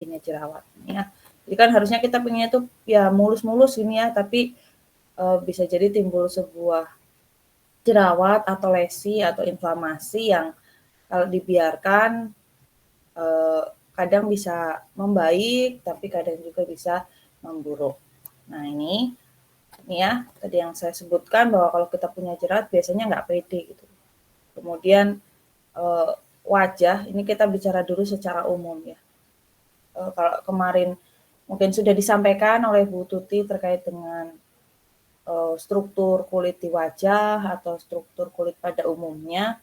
ini jerawat ya. Jadi kan harusnya kita pengennya tuh ya mulus-mulus gini ya, tapi bisa jadi timbul sebuah jerawat atau lesi atau inflamasi yang kalau dibiarkan kadang bisa membaik, tapi kadang juga bisa memburuk. Nah ini ya tadi yang saya sebutkan bahwa kalau kita punya jerawat biasanya nggak pede gitu. Kemudian wajah, ini kita bicara dulu secara umum ya. Kalau kemarin mungkin sudah disampaikan oleh Bu Tuti terkait dengan struktur kulit di wajah atau struktur kulit pada umumnya.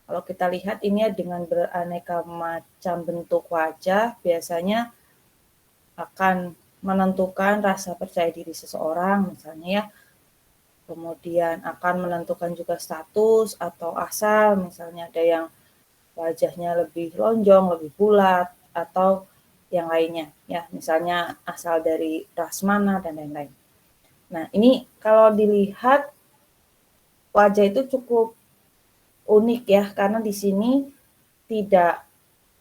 Kalau kita lihat ini dengan beraneka macam bentuk wajah biasanya akan menentukan rasa percaya diri seseorang misalnya ya. Kemudian akan menentukan juga status atau asal, misalnya ada yang wajahnya lebih lonjong, lebih bulat, atau yang lainnya ya, misalnya asal dari ras mana dan lain-lain. Nah, ini kalau dilihat wajah itu cukup unik ya, karena di sini tidak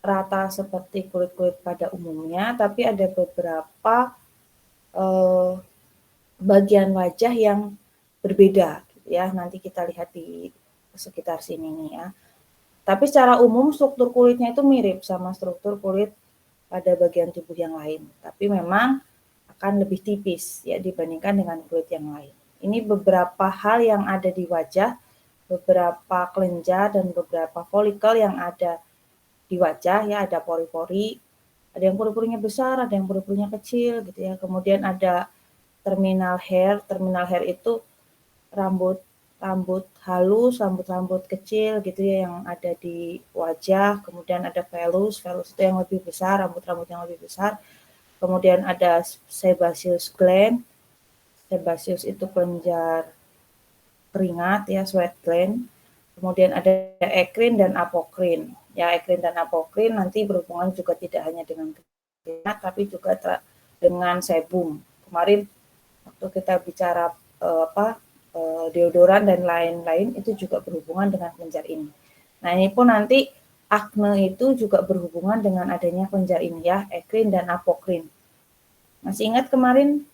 rata seperti kulit-kulit pada umumnya, tapi ada beberapa bagian wajah yang berbeda gitu ya. Nanti kita lihat di sekitar sini nih ya. Tapi secara umum struktur kulitnya itu mirip sama struktur kulit pada bagian tubuh yang lain. Tapi memang akan lebih tipis ya dibandingkan dengan kulit yang lain. Ini beberapa hal yang ada di wajah, beberapa kelenjar dan beberapa folikel yang ada di wajah ya, ada pori-pori, ada yang pori-porinya besar, ada yang pori-porinya kecil gitu ya. Kemudian ada terminal hair itu rambut halus, rambut kecil gitu ya yang ada di wajah. Kemudian ada vellus itu yang lebih besar, rambut yang lebih besar. Kemudian ada sebaceous gland. Sebaceous itu kelenjar keringat ya, sweat gland. Kemudian ada ekrin dan apokrin. Ya, ekrin dan apokrin nanti berhubungan juga tidak hanya dengan keringat tapi juga dengan sebum. Kemarin waktu kita bicara deodoran dan lain-lain itu juga berhubungan dengan kelenjar ini. Nah, ini pun nanti akne itu juga berhubungan dengan adanya kelenjar ini ya, ekrin dan apokrin. Masih ingat kemarin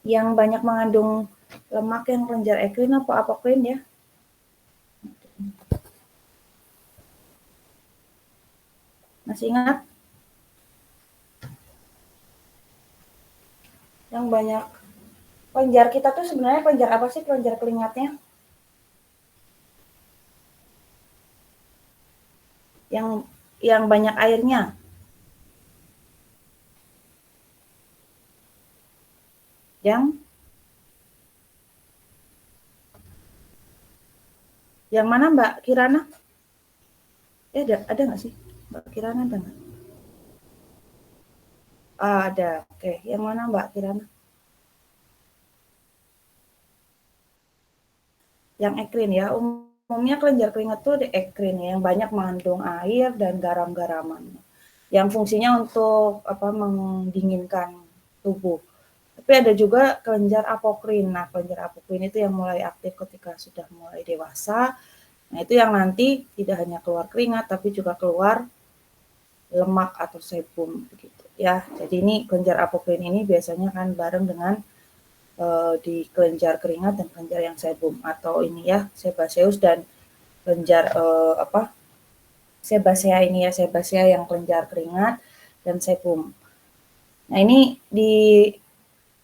yang banyak mengandung lemak yang kelenjar ekrin apa apokrin ya? Masih ingat? Yang banyak kelenjar kita tuh sebenarnya kelenjar apa sih kelenjar keringatnya? Yang banyak airnya. Yang mana Mbak Kirana? Ada nggak sih? Mbak Kirana ada nggak? Ada. Oke, yang mana Mbak Kirana? Yang ekrin ya. Umumnya kelenjar keringat tuh ada ekrin ya, yang banyak mengandung air dan garam-garaman. Yang fungsinya untuk mendinginkan tubuh. Tapi ada juga kelenjar apokrin. Nah, kelenjar apokrin itu yang mulai aktif ketika sudah mulai dewasa. Nah, itu yang nanti tidak hanya keluar keringat, tapi juga keluar lemak atau sebum begitu ya. Jadi ini kelenjar apokrin ini biasanya kan bareng dengan di kelenjar keringat dan kelenjar yang sebum atau ini ya sebaceous dan kelenjar sebasea ini ya, sebasea yang kelenjar keringat dan sebum. Nah, ini di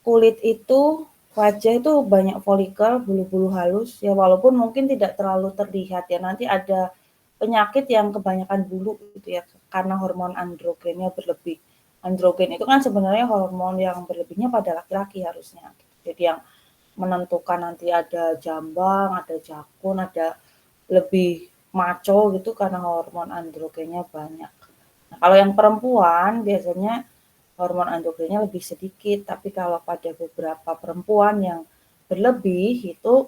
kulit itu wajah itu banyak folikel, bulu-bulu halus ya, walaupun mungkin tidak terlalu terlihat ya. Nanti ada penyakit yang kebanyakan bulu gitu ya karena hormon androgennya berlebih. Androgen itu kan sebenarnya hormon yang berlebihnya pada laki-laki harusnya. Jadi yang menentukan nanti ada jambang, ada jakun, ada lebih maco gitu karena hormon androgennya banyak. Nah, kalau yang perempuan biasanya hormon androgennya lebih sedikit, tapi kalau pada beberapa perempuan yang berlebih itu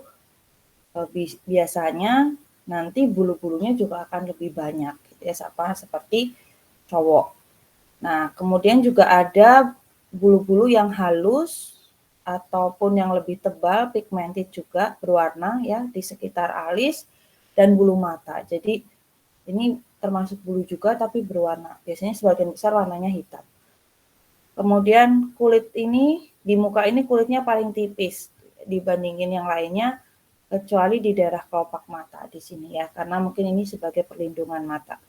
biasanya nanti bulu-bulunya juga akan lebih banyak gitu ya, seperti cowok. Nah, kemudian juga ada bulu-bulu yang halus ataupun yang lebih tebal, pigmented juga berwarna ya di sekitar alis dan bulu mata. Jadi ini termasuk bulu juga tapi berwarna. Biasanya sebagian besar warnanya hitam. Kemudian kulit ini, di muka ini kulitnya paling tipis dibandingin yang lainnya, kecuali di daerah kelopak mata di sini ya, karena mungkin ini sebagai perlindungan mata.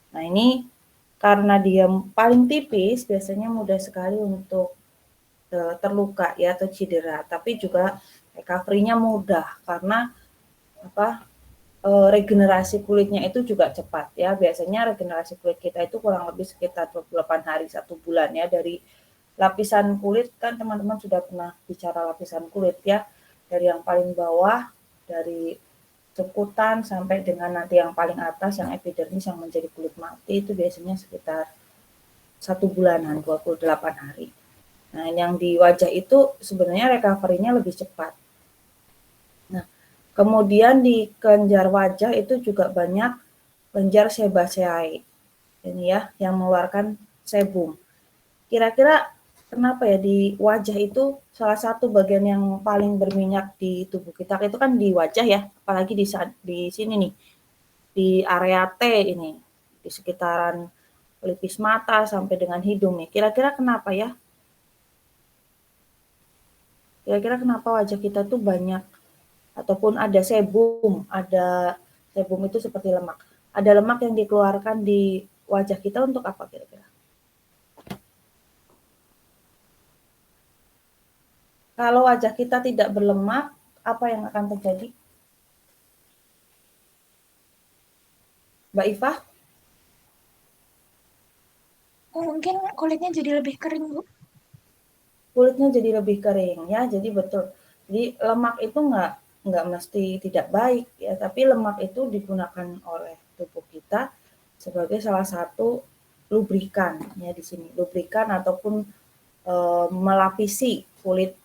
Nah ini karena dia paling tipis, biasanya mudah sekali untuk terluka ya atau cedera, tapi juga recovery-nya mudah karena regenerasi kulitnya itu juga cepat ya. Biasanya regenerasi kulit kita itu kurang lebih sekitar 28 hari 1 bulan ya. Dari lapisan kulit kan teman-teman sudah pernah bicara lapisan kulit ya. Dari yang paling bawah, dari cekutan sampai dengan nanti yang paling atas yang epidermis yang menjadi kulit mati itu biasanya sekitar 1 bulanan, 28 hari. Nah, yang di wajah itu sebenarnya recovery-nya lebih cepat. Nah, kemudian di kelenjar wajah itu juga banyak kelenjar sebaceae. Ini ya, yang mengeluarkan sebum. Kira-kira kenapa ya di wajah itu salah satu bagian yang paling berminyak di tubuh kita itu kan di wajah ya, apalagi di sini nih, di area T ini, di sekitaran pelipis mata sampai dengan hidung nih. Kira-kira kenapa ya? Kira-kira kenapa wajah kita tuh banyak ataupun ada sebum, ada sebum itu seperti lemak. Ada lemak yang dikeluarkan di wajah kita untuk apa kira-kira? Kalau wajah kita tidak berlemak, apa yang akan terjadi? Mbak Ifah? Mungkin kulitnya jadi lebih kering, Bu. Kulitnya jadi lebih kering ya, jadi betul. Jadi lemak itu nggak mesti tidak baik ya, tapi lemak itu digunakan oleh tubuh kita sebagai salah satu lubrikan ya di sini. Lubrikan ataupun melapisi kulit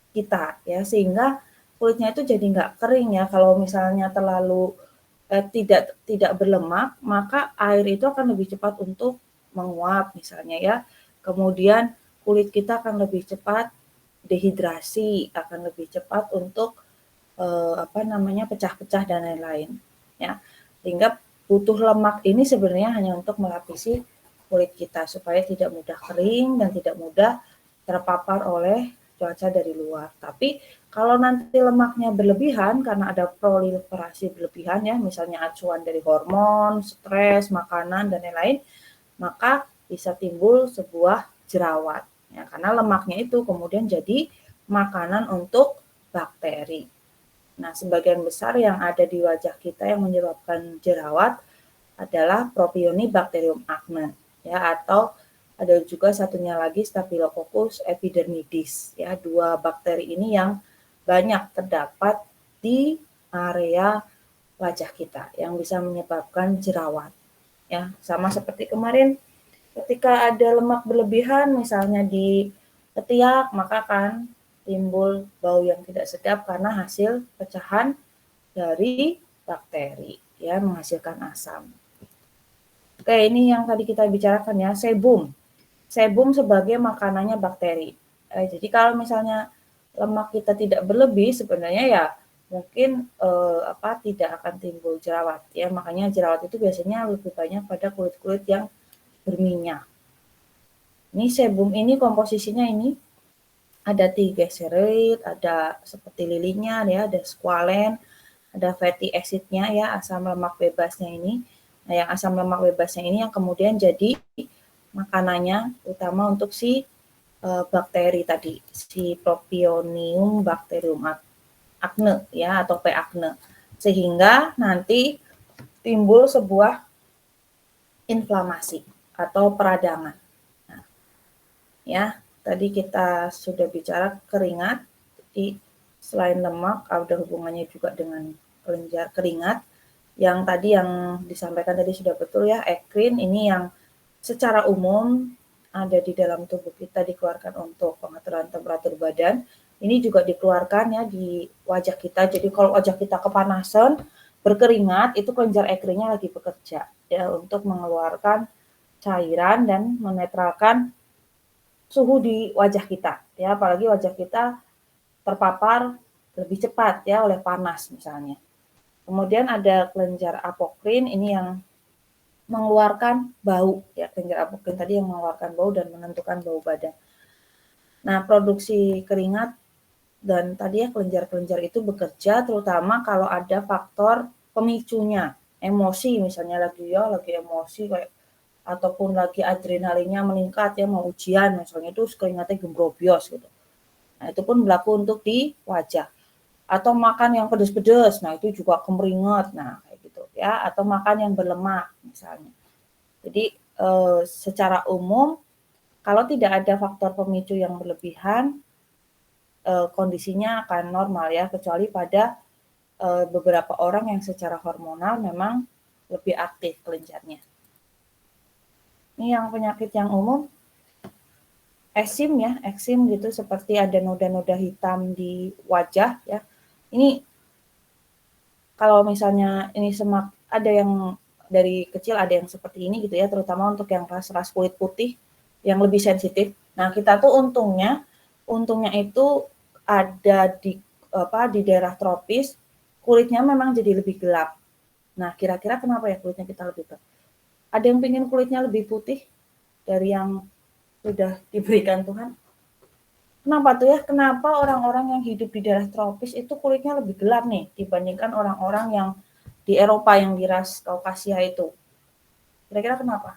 kita ya, sehingga kulitnya itu jadi nggak kering ya. Kalau misalnya terlalu tidak berlemak, maka air itu akan lebih cepat untuk menguap misalnya ya. Kemudian kulit kita akan lebih cepat dehidrasi, akan lebih cepat untuk pecah-pecah dan lain-lain ya. Sehingga butuh lemak ini sebenarnya hanya untuk melapisi kulit kita supaya tidak mudah kering dan tidak mudah terpapar oleh cuaca dari luar. Tapi kalau nanti lemaknya berlebihan karena ada proliferasi berlebihan ya, misalnya acuan dari hormon, stres, makanan dan lain-lain, maka bisa timbul sebuah jerawat ya, karena lemaknya itu kemudian jadi makanan untuk bakteri. Nah, sebagian besar yang ada di wajah kita yang menyebabkan jerawat adalah Propionibacterium acne ya, atau ada juga satunya lagi Staphylococcus epidermidis ya. Dua bakteri ini yang banyak terdapat di area wajah kita yang bisa menyebabkan jerawat ya. Sama seperti kemarin ketika ada lemak berlebihan misalnya di ketiak, maka kan timbul bau yang tidak sedap karena hasil pecahan dari bakteri ya, menghasilkan asam. Oke, ini yang tadi kita bicarakan ya, sebum. Sebum sebagai makanannya bakteri. Jadi kalau misalnya lemak kita tidak berlebih sebenarnya ya mungkin tidak akan timbul jerawat ya. Makanya jerawat itu biasanya lebih banyak pada kulit-kulit yang berminyak. Ini sebum ini komposisinya ini ada triglycerid, ada seperti lilinya ya, ada squalen, ada fatty acid-nya ya, asam lemak bebasnya ini. Nah, yang asam lemak bebasnya ini yang kemudian jadi makanannya utama untuk si bakteri tadi, si Propionibacterium bacterium acne ya atau P. acne. Sehingga nanti timbul sebuah inflamasi atau peradangan. Nah, ya, tadi kita sudah bicara keringat. Jadi selain lemak ada hubungannya juga dengan kelenjar keringat. Yang tadi yang disampaikan tadi sudah betul ya, ekrin ini yang secara umum ada di dalam tubuh kita dikeluarkan untuk pengaturan temperatur badan. Ini juga dikeluarkan ya di wajah kita. Jadi kalau wajah kita kepanasan, berkeringat, itu kelenjar ekrinnya lagi bekerja ya untuk mengeluarkan cairan dan menetralkan suhu di wajah kita ya, apalagi wajah kita terpapar lebih cepat ya oleh panas misalnya. Kemudian ada kelenjar apokrin ini yang mengeluarkan bau, ya kelenjar apocrine tadi yang mengeluarkan bau dan menentukan bau badan. Nah, produksi keringat dan tadi ya kelenjar-kelenjar itu bekerja terutama kalau ada faktor pemicunya, emosi misalnya lagi emosi kayak ataupun lagi adrenalinnya meningkat ya mau ujian misalnya itu keringatnya gembrobios gitu. Nah, itu pun berlaku untuk di wajah. Atau makan yang pedas-pedas, nah itu juga kemeringat, nah kayak gitu ya. Atau makan yang berlemak misalnya. Jadi secara umum kalau tidak ada faktor pemicu yang berlebihan, kondisinya akan normal ya, kecuali pada beberapa orang yang secara hormonal memang lebih aktif kelenjarnya. Ini yang penyakit yang umum, eksim ya, eksim gitu seperti ada noda-noda hitam di wajah ya. Ini kalau misalnya ini ada yang dari kecil ada yang seperti ini gitu ya, terutama untuk yang ras-ras kulit putih yang lebih sensitif. Nah, kita tuh untungnya itu ada di daerah tropis, kulitnya memang jadi lebih gelap. Nah, kira-kira kenapa ya kulitnya kita lebih gelap? Ada yang pengen kulitnya lebih putih dari yang sudah diberikan Tuhan? Kenapa tuh ya? Kenapa orang-orang yang hidup di daerah tropis itu kulitnya lebih gelap nih dibandingkan orang-orang yang di Eropa yang di ras Kaukasia itu? Kira-kira kenapa?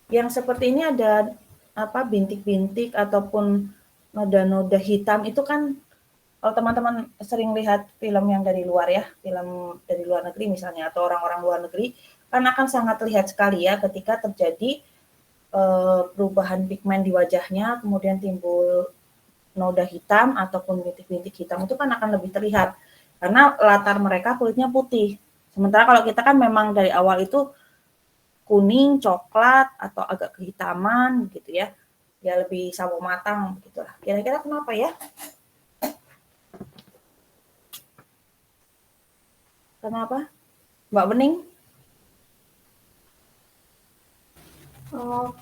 Yang seperti ini ada bintik-bintik ataupun noda-noda hitam itu kan kalau teman-teman sering lihat film yang dari luar ya, film dari luar negeri misalnya atau orang-orang luar negeri kan akan sangat terlihat sekali ya ketika terjadi perubahan pigmen di wajahnya, kemudian timbul noda hitam ataupun bintik-bintik hitam itu kan akan lebih terlihat karena latar mereka kulitnya putih. Sementara kalau kita kan memang dari awal itu kuning, coklat atau agak kehitaman gitu ya. Ya lebih sawo matang gitulah. Kira-kira kenapa ya? Kenapa? Mbak Bening?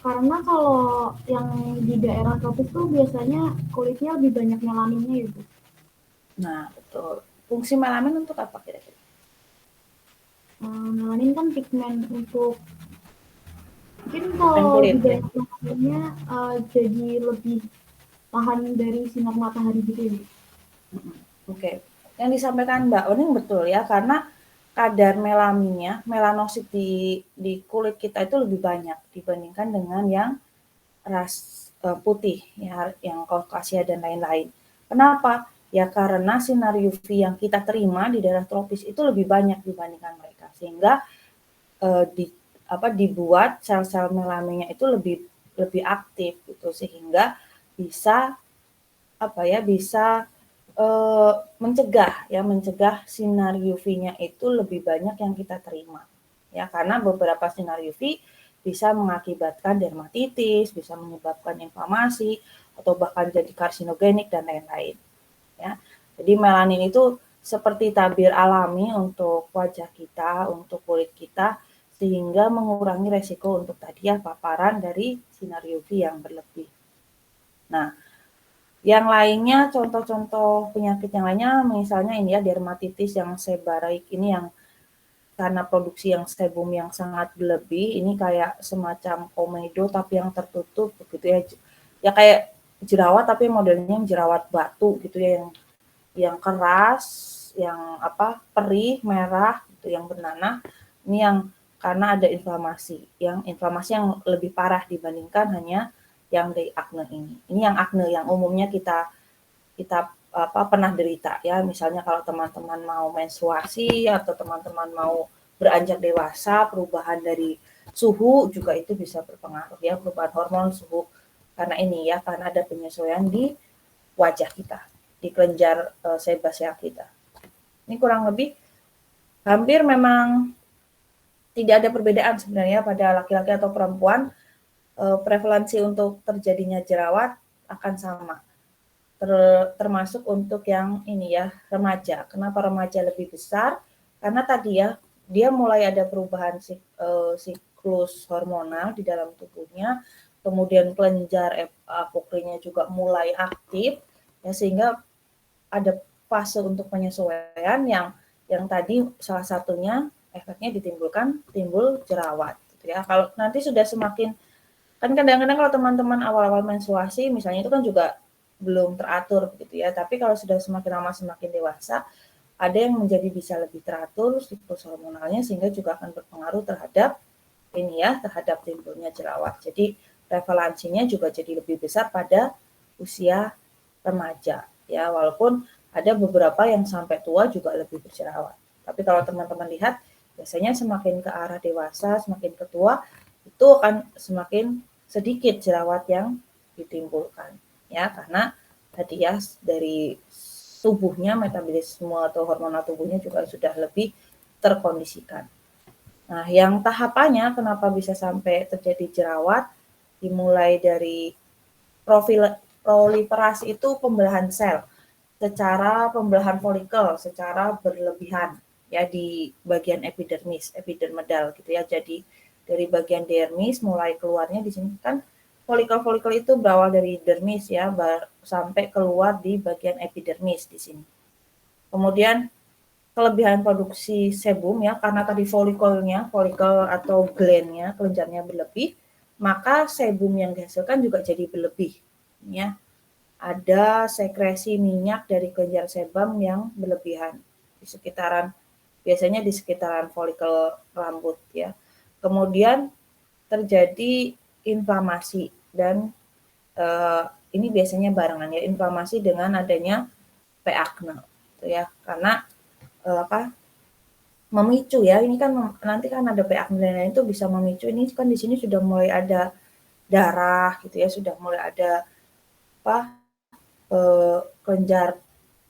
Karena kalau yang di daerah tropis tuh biasanya kulitnya lebih banyak melaninnya ya Bu. Nah, betul. Fungsi melanin untuk apa kira-kira? Melanin kan pigmen untuk mungkin Pigmen kalau kulit di ya. daerah melaninnya jadi lebih tahan dari sinar matahari gitu ya. Oke. Yang disampaikan Mbak Bening betul ya, karena kadar melanosit di kulit kita itu lebih banyak dibandingkan dengan yang ras putih ya, yang Kaukasia dan lain-lain. Kenapa? Ya karena sinar UV yang kita terima di daerah tropis itu lebih banyak dibandingkan mereka, sehingga di dibuat sel-sel melaninnya itu lebih lebih aktif gitu, sehingga bisa bisa mencegah sinar UV-nya itu lebih banyak yang kita terima. Ya, karena beberapa sinar UV bisa mengakibatkan dermatitis, bisa menyebabkan inflamasi, atau bahkan jadi karsinogenik dan lain-lain. Ya, jadi melanin itu seperti tabir alami untuk wajah kita, untuk kulit kita, sehingga mengurangi resiko untuk tadi ya paparan dari sinar UV yang berlebih. Nah, yang lainnya, contoh-contoh penyakit yang lainnya, misalnya ini ya dermatitis yang sebareik ini yang karena produksi yang sebum yang sangat berlebih, ini kayak semacam komedo tapi yang tertutup begitu ya. Ya kayak jerawat tapi modelnya yang jerawat batu gitu ya, yang keras, yang perih, merah gitu, yang bernanah. Ini yang karena ada inflamasi yang lebih parah dibandingkan hanya yang dari akne ini. Ini yang akne yang umumnya kita kita pernah derita ya. Misalnya kalau teman-teman mau menstruasi atau teman-teman mau beranjak dewasa, perubahan dari suhu juga itu bisa berpengaruh ya, perubahan hormon suhu karena ini ya, karena ada penyesuaian di wajah kita, di kelenjar sebasea kita. Ini kurang lebih hampir memang tidak ada perbedaan sebenarnya pada laki-laki atau perempuan, prevalensi untuk terjadinya jerawat akan sama. Termasuk untuk yang ini ya, remaja. Kenapa remaja lebih besar? Karena tadi ya, dia mulai ada perubahan siklus hormonal di dalam tubuhnya, kemudian kelenjar apokrinnya juga mulai aktif, ya sehingga ada fase untuk penyesuaian yang tadi salah satunya efeknya timbul jerawat gitu ya. Kalau nanti sudah semakin, kan kadang-kadang kalau teman-teman awal-awal menstruasi misalnya itu kan juga belum teratur gitu ya, tapi kalau sudah semakin lama semakin dewasa, ada yang menjadi bisa lebih teratur siklus hormonalnya sehingga juga akan berpengaruh terhadap ini ya, terhadap timbulnya jerawat. Jadi prevalensinya juga jadi lebih besar pada usia remaja ya, walaupun ada beberapa yang sampai tua juga lebih berjerawat. Tapi kalau teman-teman lihat biasanya semakin ke arah dewasa, semakin ke tua itu akan semakin sedikit jerawat yang ditimbulkan ya, karena tadi ya dari tubuhnya, metabolisme atau hormonal tubuhnya juga sudah lebih terkondisikan. Nah, yang tahapannya kenapa bisa sampai terjadi jerawat, dimulai dari proliferasi itu pembelahan sel, secara pembelahan folikel secara berlebihan ya di bagian epidermis, epidermidal gitu ya. Jadi dari bagian dermis mulai keluarnya di sini kan folikel-folikel itu berawal dari dermis ya, sampai keluar di bagian epidermis di sini. Kemudian kelebihan produksi sebum ya, karena tadi folikel atau glandnya, kelenjarnya berlebih, maka sebum yang dihasilkan juga jadi berlebih ya. Ada sekresi minyak dari kelenjar sebum yang berlebihan di sekitaran, biasanya di sekitaran folikel rambut ya. Kemudian terjadi inflamasi dan ini biasanya barengan ya, inflamasi dengan adanya P. acne gitu ya, karena memicu ya, ini kan nanti kan ada P. acne dan lain itu bisa memicu, ini kan di sini sudah mulai ada darah gitu ya, sudah mulai ada kelenjar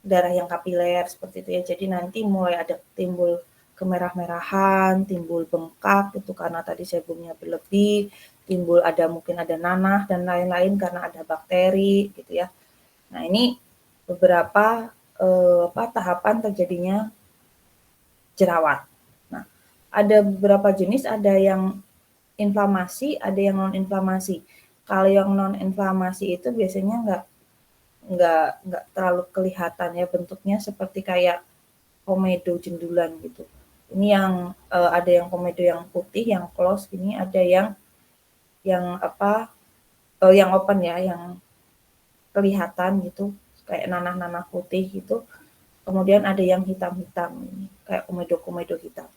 darah yang kapiler seperti itu ya. Jadi nanti mulai ada timbul kemerah-merahan, timbul bengkak itu karena tadi sebumnya berlebih, timbul ada mungkin ada nanah dan lain-lain karena ada bakteri gitu ya. Nah, ini beberapa tahapan terjadinya jerawat. Nah, ada beberapa jenis, ada yang inflamasi, ada yang non inflamasi. Kalau yang non inflamasi itu biasanya nggak terlalu kelihatan ya, bentuknya seperti kayak komedo jendulan gitu. Ini yang ada yang komedo yang putih, yang close, ini ada yang yang open ya, yang kelihatan gitu, kayak nanah-nanah putih gitu. Kemudian ada yang hitam-hitam ini, kayak komedo-komedo hitam.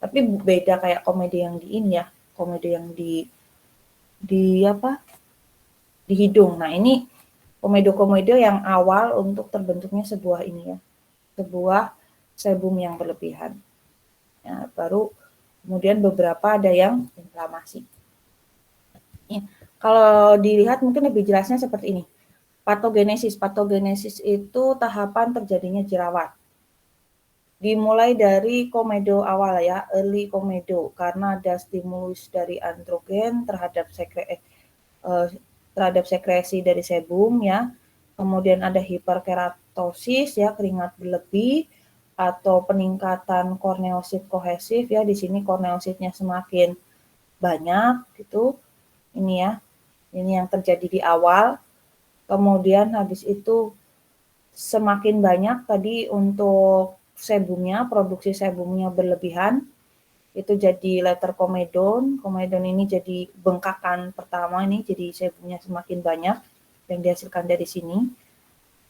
Tapi beda kayak komedo yang di ini ya, komedo yang di apa? Di hidung. Nah, ini komedo-komedo yang awal untuk terbentuknya sebuah ini ya, sebuah sebum yang berlebihan. Ya, baru kemudian beberapa ada yang inflamasi. Ya, kalau dilihat mungkin lebih jelasnya seperti ini. Patogenesis. Patogenesis itu tahapan terjadinya jerawat. Dimulai dari komedo awal ya, early komedo, karena ada stimulus dari androgen terhadap sekresi dari sebum ya. Kemudian ada hiperkeratosis ya, keringat berlebih, atau peningkatan korneosit kohesif ya, di sini korneositnya semakin banyak gitu. Ini ya, ini yang terjadi di awal. Kemudian habis itu semakin banyak tadi untuk sebumnya, produksi sebumnya berlebihan, itu jadi letter komedon. Komedon ini jadi bengkakan pertama, ini jadi sebumnya semakin banyak yang dihasilkan dari sini.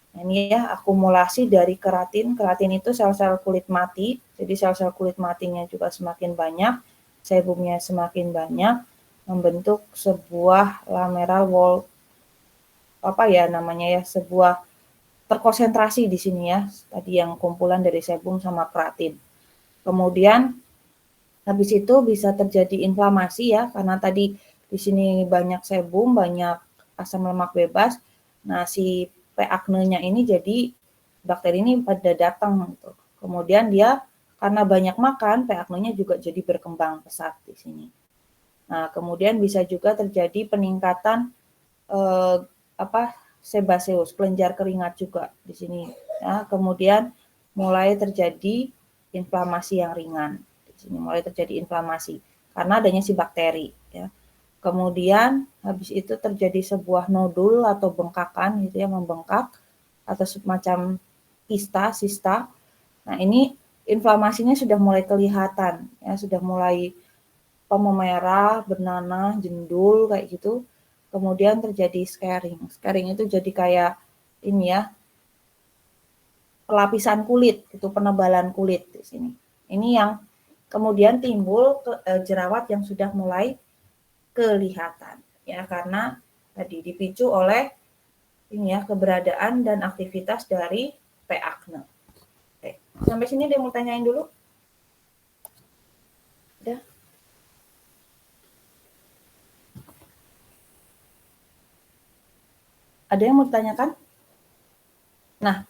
Nah, ini ya akumulasi dari keratin. Keratin itu sel-sel kulit mati, jadi sel-sel kulit matinya juga semakin banyak, sebumnya semakin banyak, membentuk sebuah lameral wall, sebuah terkonsentrasi di sini ya, tadi yang kumpulan dari sebum sama keratin. Kemudian habis itu bisa terjadi inflamasi ya, karena tadi di sini banyak sebum, banyak asam lemak bebas. Nah, si P. acne-nya ini jadi bakteri ini pada datang gitu. Kemudian dia karena banyak makan, P. acne-nya juga jadi berkembang pesat di sini. Nah, kemudian bisa juga terjadi peningkatan sebaceous, kelenjar keringat juga di sini. Ya, kemudian mulai terjadi inflamasi yang ringan. Di sini mulai terjadi inflamasi karena adanya si bakteri. Ya. Kemudian habis itu terjadi sebuah nodul atau bengkakan gitu ya, membengkak atau semacam sista. Nah, ini inflamasinya sudah mulai kelihatan, ya, sudah mulai memerah, bernanah, jendul kayak gitu. Kemudian terjadi scarring. Scarring itu jadi kayak ini ya, pelapisan kulit, itu penebalan kulit di sini. Ini yang kemudian timbul jerawat yang sudah mulai kelihatan, ya, karena tadi dipicu oleh ini ya, keberadaan dan aktivitas dari P. acne. Oke, sampai sini dia mau tanyain dulu. Udah. Ada yang mau ditanyakan? Nah,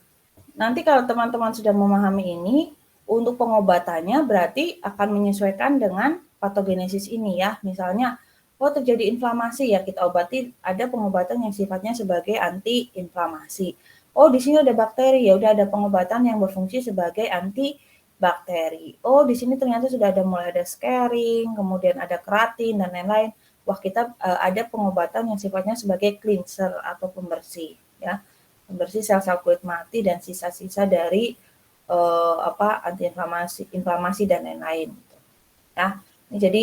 nanti kalau teman-teman sudah memahami ini, untuk pengobatannya berarti akan menyesuaikan dengan patogenesis ini ya. Misalnya, terjadi inflamasi ya, kita obati, ada pengobatan yang sifatnya sebagai anti-inflamasi. Di sini ada bakteri, ya udah ada pengobatan yang berfungsi sebagai anti-bakteri. Di sini ternyata sudah mulai ada scarring, kemudian ada keratin dan lain-lain. Wah, kita ada pengobatan yang sifatnya sebagai cleanser atau pembersih ya. Pembersih sel-sel kulit mati dan sisa-sisa dari inflamasi dan lain-lain. Ya, ini jadi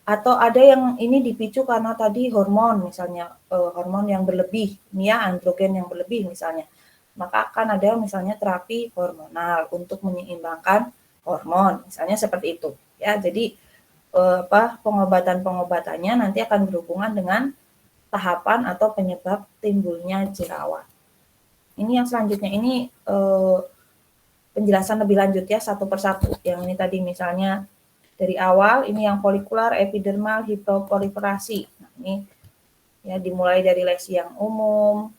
atau ada yang ini dipicu karena tadi hormon, misalnya hormon yang berlebih, ini ya androgen yang berlebih misalnya, maka akan ada misalnya terapi hormonal untuk menyeimbangkan hormon, misalnya seperti itu. Ya, jadi pengobatan-pengobatannya nanti akan berhubungan dengan tahapan atau penyebab timbulnya jerawat. Ini yang selanjutnya ini penjelasan lebih lanjut ya, satu persatu. Yang ini tadi misalnya dari awal, ini yang folikular, epidermal, hiperproliferasi. Nah, ini ya dimulai dari lesi yang umum,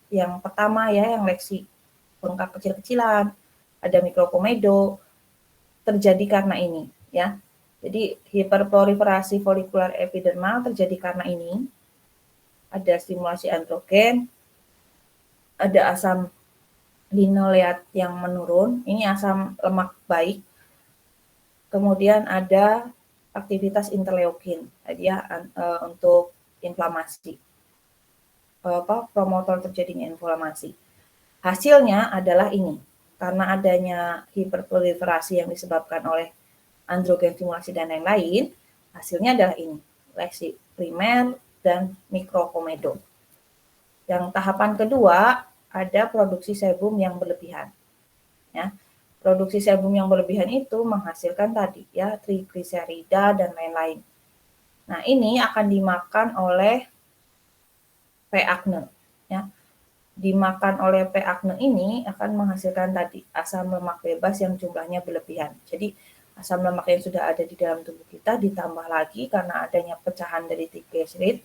yang pertama ya, yang lesi bengkak kecil-kecilan, ada mikrokomedo, terjadi karena ini ya. Jadi hiperproliferasi folikular epidermal terjadi karena ini. Ada stimulasi androgen, ada asam linoleat yang menurun, ini asam lemak baik. Kemudian ada aktivitas interleukin, ya, untuk inflamasi, promotor terjadinya inflamasi. Hasilnya adalah ini, karena adanya hiperproliferasi yang disebabkan oleh androgen stimulasi dan lain-lain, hasilnya adalah ini, lesi primer dan mikrokomedo. Yang tahapan kedua, ada produksi sebum yang berlebihan. Ya, produksi sebum yang berlebihan itu menghasilkan tadi ya trigliserida dan lain-lain. Nah, ini akan dimakan oleh P. acne ya. Dimakan oleh P. acne ini akan menghasilkan tadi asam lemak bebas yang jumlahnya berlebihan. Jadi asam lemak yang sudah ada di dalam tubuh kita ditambah lagi karena adanya pecahan dari trigliserid.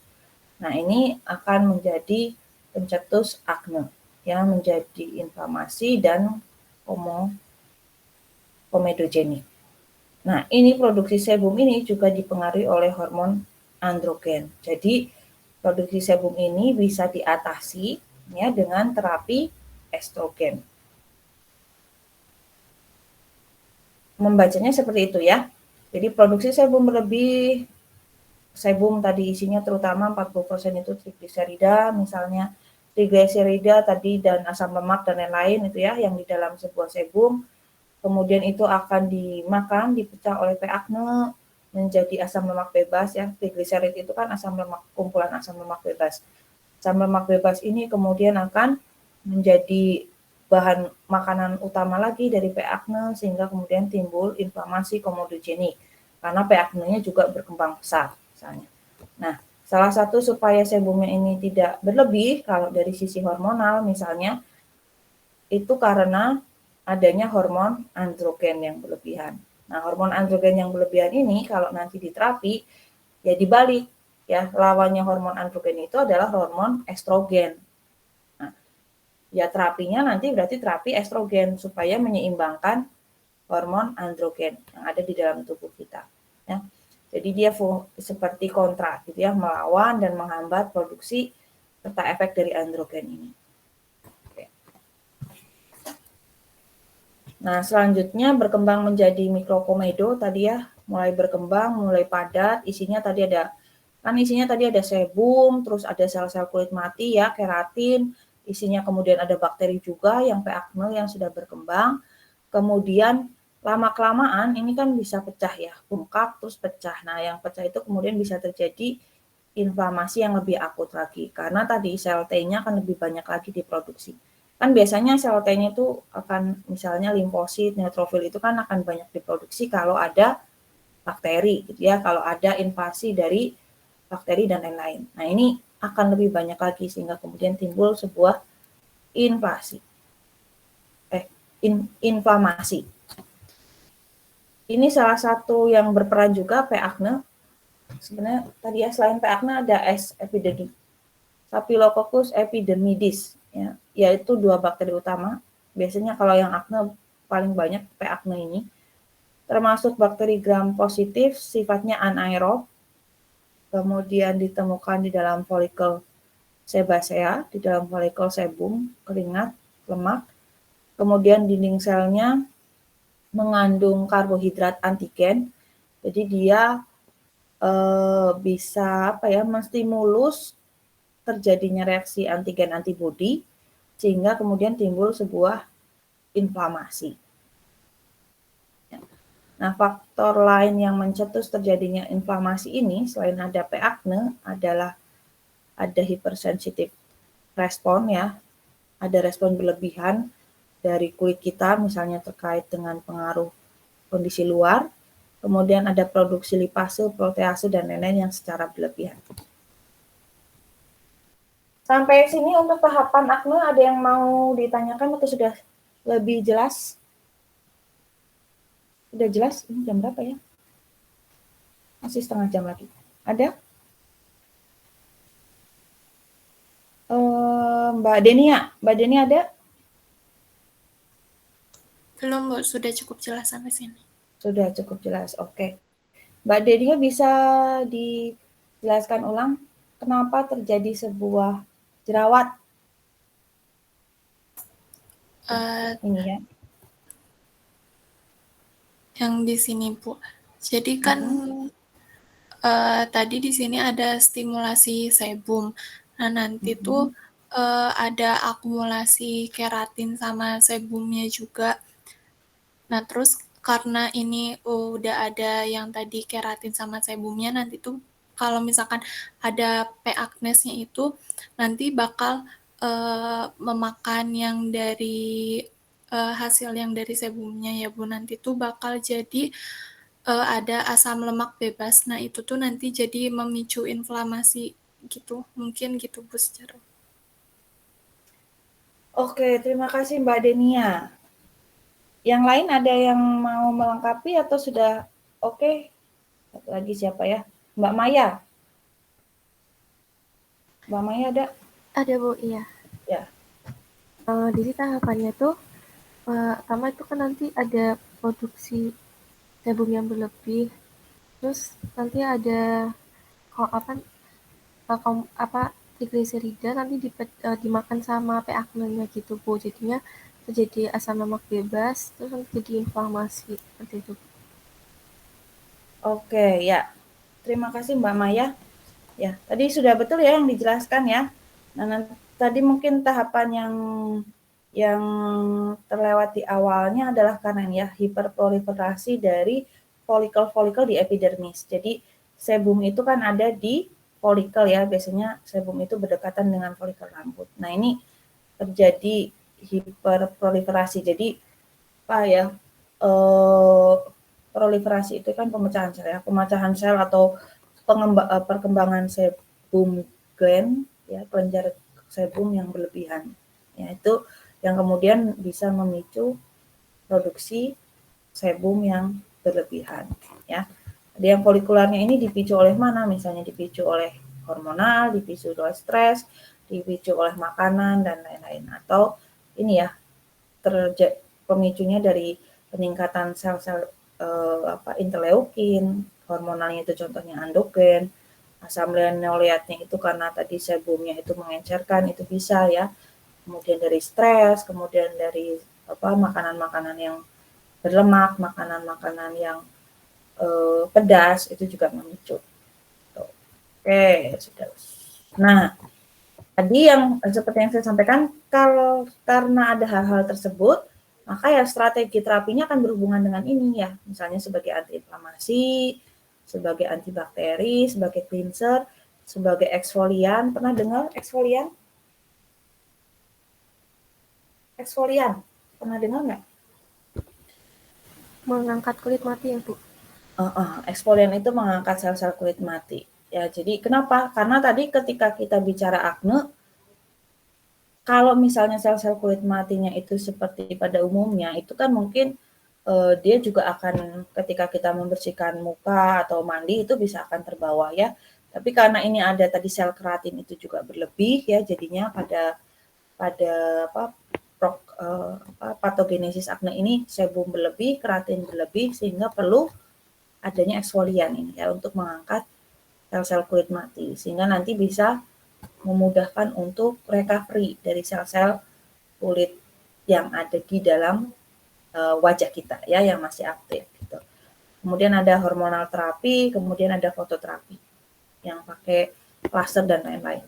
Nah, ini akan menjadi pencetus acne ya, menjadi inflamasi dan komedogenik. Nah, ini produksi sebum ini juga dipengaruhi oleh hormon androgen. Jadi, produksi sebum ini bisa diatasi ya dengan terapi estrogen. Membacanya seperti itu ya. Jadi, produksi sebum berlebih, sebum tadi isinya terutama 40% itu trigliserida, misalnya trigliserida tadi dan asam lemak dan lain-lain itu ya yang di dalam sebuah sebum. Kemudian itu akan dimakan, dipecah oleh P. acne menjadi asam lemak bebas ya. Trigliserid itu kan asam lemak, kumpulan asam lemak bebas. Asam lemak bebas ini kemudian akan menjadi bahan makanan utama lagi dari P. acne sehingga kemudian timbul inflamasi komedogenik karena P. acne-nya juga berkembang pesat misalnya. Nah, salah satu supaya sebumnya ini tidak berlebih kalau dari sisi hormonal misalnya itu karena adanya hormon androgen yang berlebihan. Nah, hormon androgen yang berlebihan ini kalau nanti diterapi, ya dibalik. Ya, lawannya hormon androgen itu adalah hormon estrogen. Nah, ya terapinya nanti berarti terapi estrogen supaya menyeimbangkan hormon androgen yang ada di dalam tubuh kita. Ya. Jadi dia seperti kontra, gitu ya, melawan dan menghambat produksi serta efek dari androgen ini. Nah, selanjutnya berkembang menjadi mikrokomedo tadi ya, mulai berkembang, mulai padat, isinya tadi ada sebum, terus ada sel-sel kulit mati ya, keratin, isinya kemudian ada bakteri juga yang P. acne yang sudah berkembang, kemudian lama-kelamaan ini kan bisa pecah ya, bengkak terus pecah. Nah, yang pecah itu kemudian bisa terjadi inflamasi yang lebih akut lagi, karena tadi sel T-nya akan lebih banyak lagi diproduksi. Kan biasanya sel T-nya itu akan, misalnya limfosit, neutrofil itu kan akan banyak diproduksi kalau ada bakteri gitu ya, kalau ada invasi dari bakteri dan lain-lain. Nah, ini akan lebih banyak lagi sehingga kemudian timbul sebuah inflamasi. Ini salah satu yang berperan juga P. acne. Sebenarnya tadi ya, selain P. acne ada S. epidermidis, Staphylococcus epidermidis, ya, yaitu 2 bakteri utama. Biasanya kalau yang acne paling banyak P. acne ini, termasuk bakteri gram positif, sifatnya anaerob, kemudian ditemukan di dalam folikel sebasea, di dalam folikel sebum, keringat, lemak, kemudian dinding selnya mengandung karbohidrat antigen, jadi dia bisa menstimulus terjadinya reaksi antigen antibodi sehingga kemudian timbul sebuah inflamasi. Nah, faktor lain yang mencetus terjadinya inflamasi ini selain ada P. acne adalah ada hypersensitive respon ya, ada respon berlebihan dari kulit kita misalnya terkait dengan pengaruh kondisi luar, kemudian ada produksi lipase, protease, dan lain-lain yang secara berlebihan. Sampai sini untuk tahapan acne ada yang mau ditanyakan atau sudah lebih jelas? Sudah jelas? Ini jam berapa ya? Masih setengah jam lagi. Ada? Mbak Denia ada? Belum, Bu. Sudah cukup jelas sampai sini. Sudah cukup jelas, oke. Mbak Denia bisa dijelaskan ulang kenapa terjadi sebuah jerawat? Ini ya. Yang di sini, Bu. Jadi kan tadi di sini ada stimulasi sebum. Nah, nanti tuh ada akumulasi keratin sama sebumnya juga. Nah, terus karena ini udah ada yang tadi keratin sama sebumnya, nanti tuh kalau misalkan ada P. acnes-nya itu nanti bakal memakan yang dari hasil yang dari sebumnya ya Bu. Nanti tuh bakal jadi ada asam lemak bebas. Nah, itu tuh nanti jadi memicu inflamasi gitu. Mungkin gitu Bu secara. Oke, terima kasih Mbak Denia. Yang lain ada yang mau melengkapi atau sudah oke? Satu lagi siapa ya? Mbak Maya. Mbak Maya ada? Ada Bu, iya. Ya. Jadi tahapannya tuh pertama itu kan nanti ada produksi sebum yang berlebih, terus nanti ada trigliserida nanti dimakan sama P. acne-nya gitu Bu, jadinya terjadi asam lemak bebas, terus nanti jadi inflamasi seperti itu. Oke, ya. Terima kasih Mbak Maya. Ya, tadi sudah betul ya yang dijelaskan ya. Nah, tadi mungkin tahapan yang terlewat di awalnya adalah karena ya hiperproliferasi dari folikel-folikel di epidermis. Jadi sebum itu kan ada di folikel ya, biasanya sebum itu berdekatan dengan folikel rambut. Nah, ini terjadi hiperproliferasi. Jadi proliferasi itu kan pemecahan sel ya, pemecahan sel atau perkembangan sebum gland ya, kelenjar sebum yang berlebihan. Ya, itu yang kemudian bisa memicu produksi sebum yang berlebihan ya. Jadi yang folikularnya ini dipicu oleh mana? Misalnya dipicu oleh hormonal, dipicu oleh stres, dipicu oleh makanan dan lain-lain, atau ini ya pemicunya dari peningkatan sel-sel interleukin, hormonalnya itu contohnya endogen, asam linoleatnya itu karena tadi sebumnya itu mengencerkan, itu bisa ya. Kemudian dari stres, kemudian dari makanan-makanan yang berlemak, makanan-makanan yang pedas itu juga memicu. Oke, sudah. Nah, Tadi yang seperti yang saya sampaikan, kalau karena ada hal-hal tersebut, maka ya strategi terapinya akan berhubungan dengan ini ya, misalnya sebagai antiinflamasi, sebagai antibakteri, sebagai cleanser, sebagai eksfolian. Pernah dengar eksfolian? Eksfolian, pernah dengar nggak? Mengangkat kulit mati ya, Bu? Eksfolian itu mengangkat sel-sel kulit mati. Ya, jadi kenapa? Karena tadi ketika kita bicara akne, kalau misalnya sel-sel kulit matinya itu seperti pada umumnya, itu kan mungkin dia juga akan ketika kita membersihkan muka atau mandi itu bisa akan terbawa ya. Tapi karena ini ada tadi sel keratin itu juga berlebih ya, jadinya pada patogenesis akne ini sebum berlebih, keratin berlebih sehingga perlu adanya eksfolian ini ya untuk mengangkat sel-sel kulit mati sehingga nanti bisa memudahkan untuk recovery dari sel-sel kulit yang ada di dalam wajah kita ya yang masih aktif gitu. Kemudian ada hormonal terapi, kemudian ada fototerapi yang pakai laser dan lain-lain.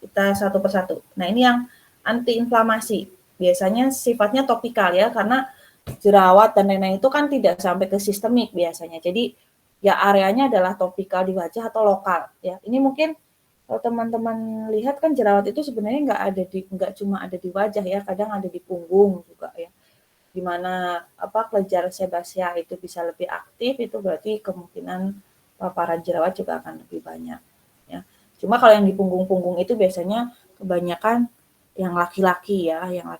Kita satu persatu. Nah, ini yang antiinflamasi. Biasanya sifatnya topikal ya karena jerawat dan lain-lain itu kan tidak sampai ke sistemik biasanya. Jadi ya areanya adalah topikal di wajah atau lokal ya. Ini mungkin kalau teman-teman lihat kan jerawat itu sebenarnya nggak cuma ada di wajah ya, kadang ada di punggung juga ya. Di mana kelenjar sebasea itu bisa lebih aktif, itu berarti kemungkinan paparan jerawat juga akan lebih banyak ya. Cuma kalau yang di punggung-punggung itu biasanya kebanyakan yang laki-laki ya, yang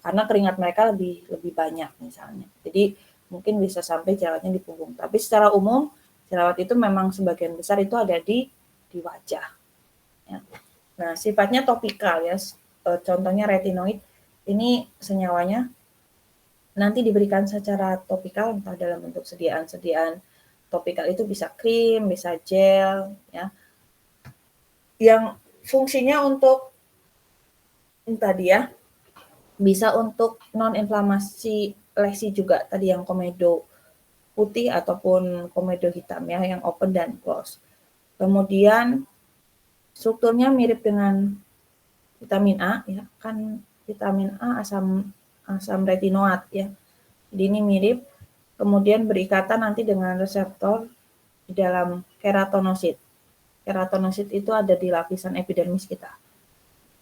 karena keringat mereka lebih banyak misalnya. Jadi mungkin bisa sampai jerawatnya di punggung. Tapi secara umum jerawat itu memang sebagian besar itu ada di wajah. Ya. Nah, sifatnya topikal ya. Contohnya retinoid, ini senyawanya nanti diberikan secara topikal entah dalam bentuk sediaan topikal itu bisa krim, bisa gel, ya. Yang fungsinya untuk tadi ya, bisa untuk non-inflamasi lesi juga tadi yang komedo putih ataupun komedo hitam ya, yang open dan close. Kemudian strukturnya mirip dengan vitamin A ya, kan vitamin A asam retinoat ya. Jadi ini mirip, kemudian berikatan nanti dengan reseptor di dalam keratinosit. Keratinosit itu ada di lapisan epidermis kita.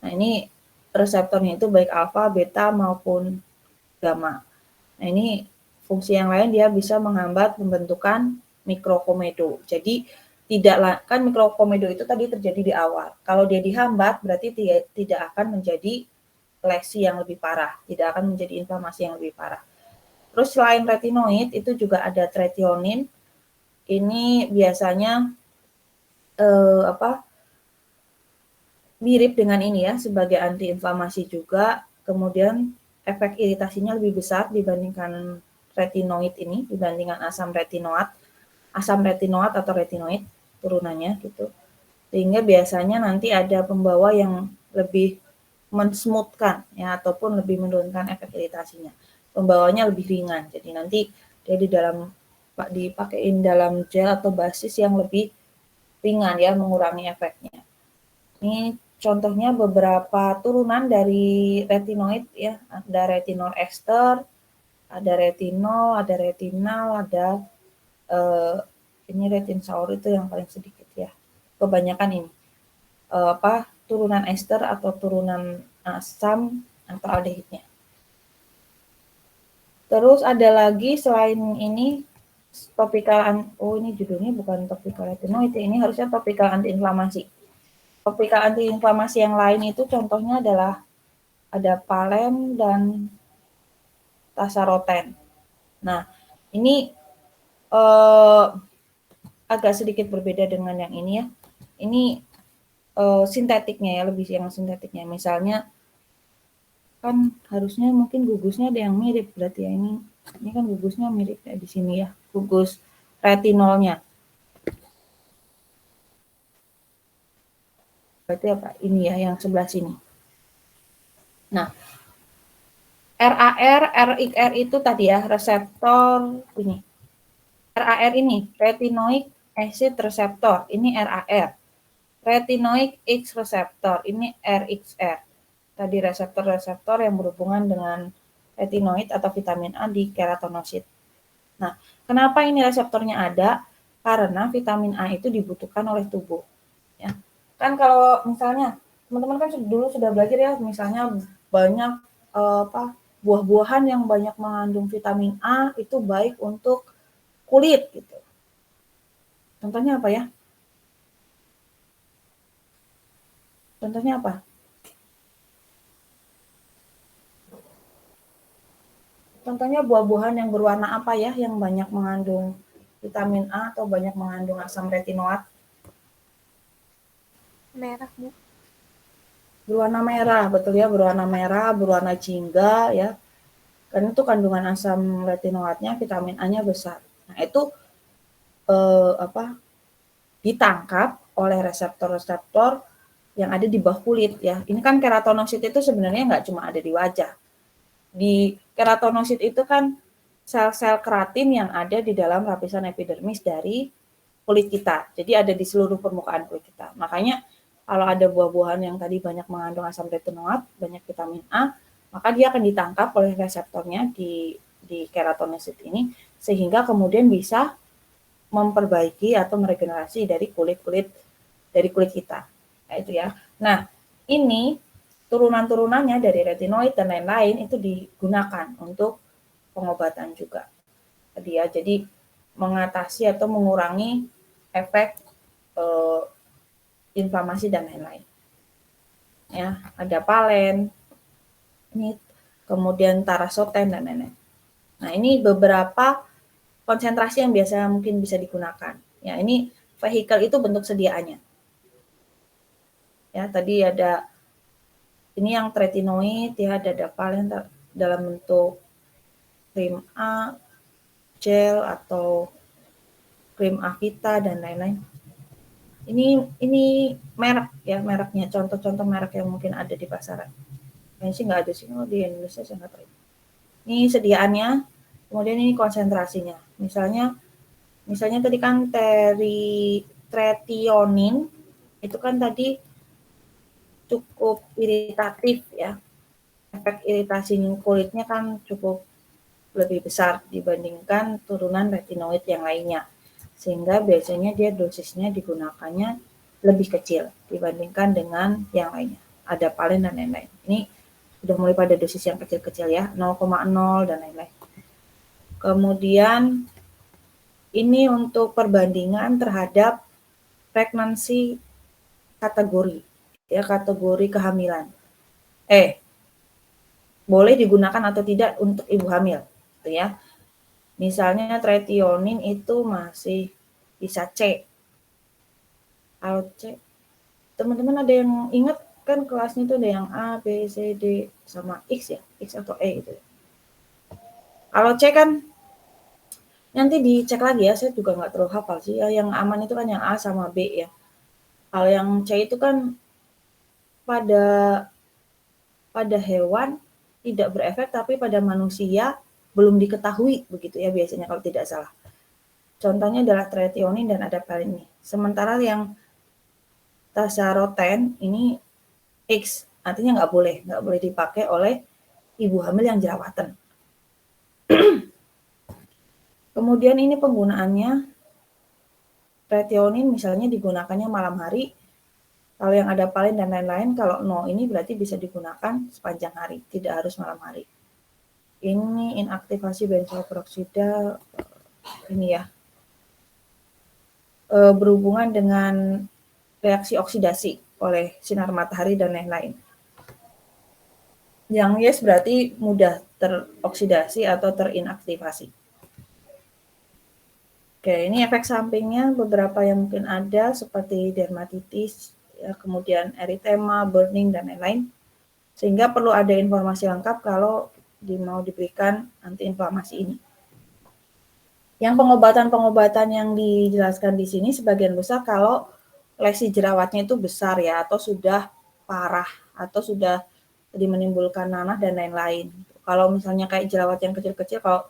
Nah, ini reseptornya itu baik alfa, beta maupun gamma. Nah, ini fungsi yang lain dia bisa menghambat pembentukan mikrokomedo. Jadi kan mikrokomedo itu tadi terjadi di awal. Kalau dia dihambat berarti tidak akan menjadi lesi yang lebih parah, tidak akan menjadi inflamasi yang lebih parah. Terus selain retinoid itu juga ada tretionin. Ini biasanya mirip dengan ini ya sebagai antiinflamasi juga. Kemudian efek iritasinya lebih besar dibandingkan retinoid ini, dibandingkan asam retinoat atau retinoid turunannya gitu. Sehingga biasanya nanti ada pembawa yang lebih mensmoothkan ya ataupun lebih menurunkan efek iritasinya. Pembawanya lebih ringan. Jadi nanti dia dipakein dalam gel atau basis yang lebih ringan ya, mengurangi efeknya. Ini contohnya beberapa turunan dari retinoid ya, ada retinol ester, ada retinol, ada retinal, ada ini retinsaur itu yang paling sedikit ya. Kebanyakan ini turunan ester atau turunan asam atau aldehidnya. Terus ada lagi selain ini topikal, ini judulnya bukan topikal retinoid, ini harusnya topikal antiinflamasi. Topikal antiinflamasi yang lain itu contohnya adalah ada Palem dan Tasaroten. Nah, ini agak sedikit berbeda dengan yang ini ya. Ini sintetiknya ya, lebih yang sintetiknya. Misalnya kan harusnya mungkin gugusnya ada yang mirip berarti ya, ini kan gugusnya mirip kayak di sini ya, gugus retinolnya. Berarti apa? Ini ya yang sebelah sini. Nah, RAR, RXR itu tadi ya reseptor ini. RAR ini retinoic acid receptor, ini RAR. retinoid X receptor, ini RXR. Tadi reseptor-reseptor yang berhubungan dengan retinoid atau vitamin A di keratinosit. Nah, kenapa ini reseptornya ada? Karena vitamin A itu dibutuhkan oleh tubuh. Ya. Kan kalau misalnya teman-teman kan dulu sudah belajar ya, misalnya banyak buah-buahan yang banyak mengandung vitamin A itu baik untuk kulit gitu. Contohnya apa ya? Contohnya apa? Contohnya buah-buahan yang berwarna apa ya yang banyak mengandung vitamin A atau banyak mengandung asam retinoat? Merah, Bu. Berwarna merah, betul ya, berwarna merah, berwarna jingga ya. Karena itu kandungan asam retinoatnya, vitamin A-nya besar. Nah, itu ditangkap oleh reseptor-reseptor yang ada di bawah kulit ya. Ini kan keratinosit itu sebenarnya nggak cuma ada di wajah. Di keratinosit itu kan sel-sel keratin yang ada di dalam lapisan epidermis dari kulit kita. Jadi ada di seluruh permukaan kulit kita. Makanya kalau ada buah-buahan yang tadi banyak mengandung asam retinoat, banyak vitamin A, maka dia akan ditangkap oleh reseptornya di keratinosit ini sehingga kemudian bisa memperbaiki atau meregenerasi dari kulit kita. Nah, itu ya. Nah, ini turunan-turunannya dari retinoid dan lain-lain itu digunakan untuk pengobatan juga. Jadi mengatasi atau mengurangi efek inflamasi dan lain-lain. Ya, ada palen, ini kemudian tarasoten dan lain-lain. Nah, ini beberapa konsentrasi yang biasa mungkin bisa digunakan. Ya, ini vehicle itu bentuk sediaannya. Ya, tadi ada ini yang tretinoid ya, ada dapalen dalam bentuk krim A, gel atau krim Avita dan lain-lain. Ini merek ya, mereknya, contoh-contoh merek yang mungkin ada di pasaran. Kayaknya sih nggak ada sih, di Indonesia saya nggak tahu. Ini sediaannya, kemudian ini konsentrasinya. Misalnya tadi kan tretionin itu kan tadi cukup iritatif ya. Efek iritasi kulitnya kan cukup lebih besar dibandingkan turunan retinoid yang lainnya. Sehingga biasanya dia dosisnya digunakannya lebih kecil dibandingkan dengan yang lainnya. Ada palen dan lain-lain. Ini udah mulai pada dosis yang kecil-kecil ya, 0,0 dan lain-lain. Kemudian ini untuk perbandingan terhadap pregnancy kategori, ya kategori kehamilan. Boleh digunakan atau tidak untuk ibu hamil, gitu ya. Misalnya tretionin itu masih bisa C. Kalau C, teman-teman ada yang ingat kan kelasnya itu ada yang A, B, C, D sama X ya, X atau E gitu. Kalau C kan nanti dicek lagi ya, saya juga nggak terlalu hafal sih. Yang aman itu kan yang A sama B ya. Kalau yang C itu kan pada hewan tidak berefek, tapi pada manusia belum diketahui begitu ya biasanya kalau tidak salah. Contohnya adalah tretionin dan adapalene ini. Sementara yang tasaroten ini X, artinya nggak boleh dipakai oleh ibu hamil yang jerawatan. Kemudian ini penggunaannya, tretionin misalnya digunakannya malam hari, kalau yang ada palen dan lain-lain, kalau no ini berarti bisa digunakan sepanjang hari, tidak harus malam hari. Ini inaktivasi benzoperoksida, ini ya, berhubungan dengan reaksi oksidasi oleh sinar matahari dan lain-lain. Yang yes berarti mudah teroksidasi atau terinaktivasi. Oke, ini efek sampingnya beberapa yang mungkin ada seperti dermatitis, ya, kemudian eritema, burning, dan lain-lain. Sehingga perlu ada informasi lengkap kalau mau diberikan antiinflamasi ini. Yang pengobatan-pengobatan yang dijelaskan di sini sebagian besar kalau lesi jerawatnya itu besar ya, atau sudah parah, atau sudah menimbulkan nanah dan lain-lain. Kalau misalnya kayak jerawat yang kecil-kecil, kalau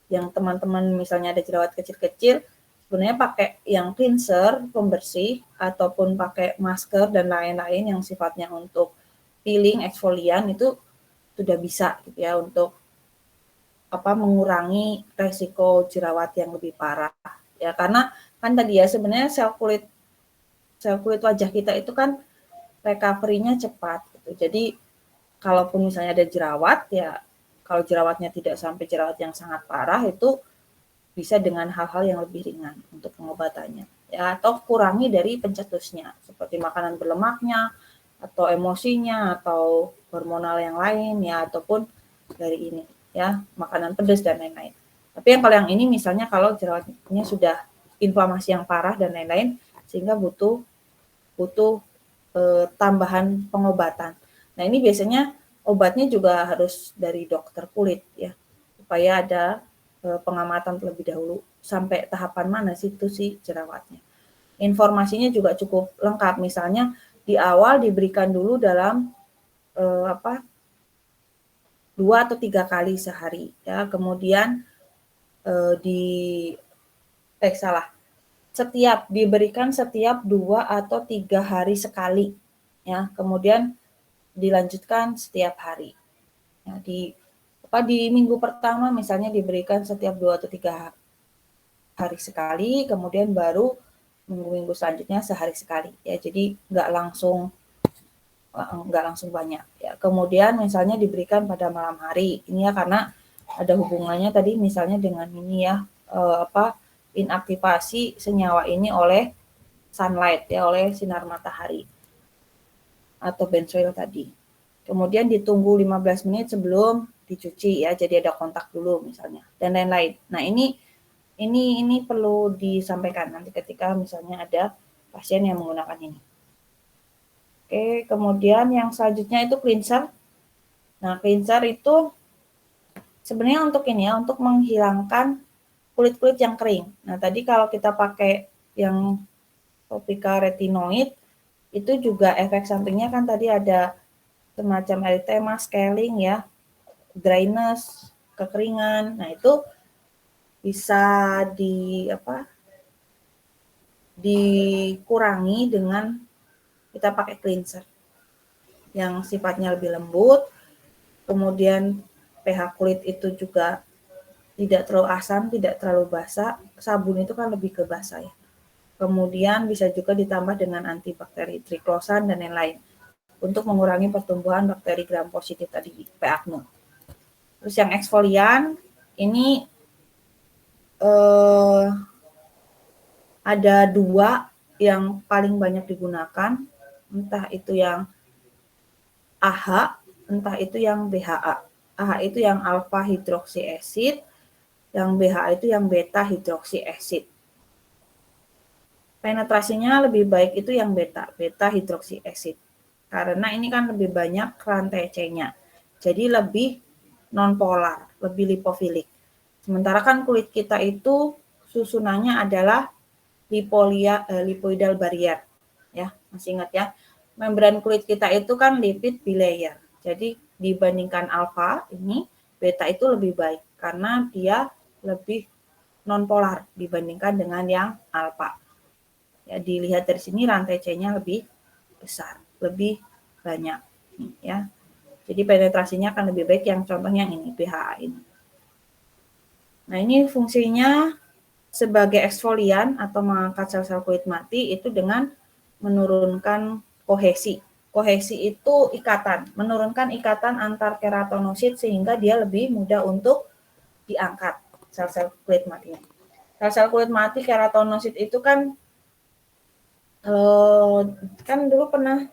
yang teman-teman misalnya ada jerawat kecil-kecil, sebenarnya pakai yang cleanser, pembersih, ataupun pakai masker dan lain-lain yang sifatnya untuk peeling, eksfolian itu sudah bisa gitu ya untuk mengurangi resiko jerawat yang lebih parah. Ya karena kan tadi ya sebenarnya sel kulit wajah kita itu kan recovery-nya cepat gitu. Jadi kalaupun misalnya ada jerawat ya kalau jerawatnya tidak sampai jerawat yang sangat parah itu bisa dengan hal-hal yang lebih ringan untuk pengobatannya ya atau kurangi dari pencetusnya seperti makanan berlemaknya atau emosinya atau hormonal yang lain ya ataupun dari ini ya makanan pedas dan lain-lain. Tapi yang kalau yang ini misalnya kalau jerawatnya sudah inflamasi yang parah dan lain-lain sehingga butuh tambahan pengobatan. Nah ini biasanya obatnya juga harus dari dokter kulit ya supaya ada pengamatan terlebih dahulu sampai tahapan mana sih itu si jerawatnya. Informasinya juga cukup lengkap. Misalnya di awal diberikan dulu dalam 2 atau 3 kali sehari ya. Kemudian diberikan setiap 2 atau 3 hari sekali ya. Kemudian dilanjutkan setiap hari. Ya, di minggu pertama misalnya diberikan setiap 2 atau 3 hari sekali, kemudian baru minggu-minggu selanjutnya sehari sekali ya. Jadi nggak langsung banyak ya. Kemudian misalnya diberikan pada malam hari. Ini ya karena ada hubungannya tadi misalnya dengan ini ya inaktivasi senyawa ini oleh sunlight ya, oleh sinar matahari atau benzoil tadi. Kemudian ditunggu 15 menit sebelum dicuci ya, jadi ada kontak dulu misalnya dan lain-lain. Nah, ini perlu disampaikan nanti ketika misalnya ada pasien yang menggunakan ini. Oke, kemudian yang selanjutnya itu cleanser. Nah, cleanser itu sebenarnya untuk ini ya, untuk menghilangkan kulit-kulit yang kering. Nah, tadi kalau kita pakai yang topika retinoid itu juga efek sampingnya kan tadi ada semacam erythema, scaling ya, dryness, kekeringan. Nah, itu bisa dikurangi dengan kita pakai cleanser yang sifatnya lebih lembut. Kemudian pH kulit itu juga tidak terlalu asam, tidak terlalu basah. Sabun itu kan lebih ke basah ya. Kemudian bisa juga ditambah dengan antibakteri triclosan dan lain-lain untuk mengurangi pertumbuhan bakteri gram positif tadi, P. acne. Terus yang eksfolian ini ada 2 yang paling banyak digunakan, entah itu yang AHA, entah itu yang BHA. AHA itu yang alpha hidroksi acid, yang BHA itu yang beta hidroksi acid. Penetrasinya lebih baik itu yang beta hidroksi acid. Karena ini kan lebih banyak rantai C-nya. Jadi lebih nonpolar, lebih lipofilik. Sementara kan kulit kita itu susunannya adalah lipoidal barrier. Ya, masih ingat ya? Membran kulit kita itu kan lipid bilayer. Jadi dibandingkan alfa ini, beta itu lebih baik karena dia lebih nonpolar dibandingkan dengan yang alfa. Ya, dilihat dari sini rantai C-nya lebih besar, lebih banyak ya. Jadi penetrasinya akan lebih baik yang contohnya ini BHA ini. Nah, ini fungsinya sebagai eksfolian atau mengangkat sel-sel kulit mati itu dengan menurunkan kohesi. Kohesi itu ikatan, menurunkan ikatan antar keratinosit sehingga dia lebih mudah untuk diangkat sel-sel kulit matinya. Sel-sel kulit mati keratinosit itu kan dulu pernah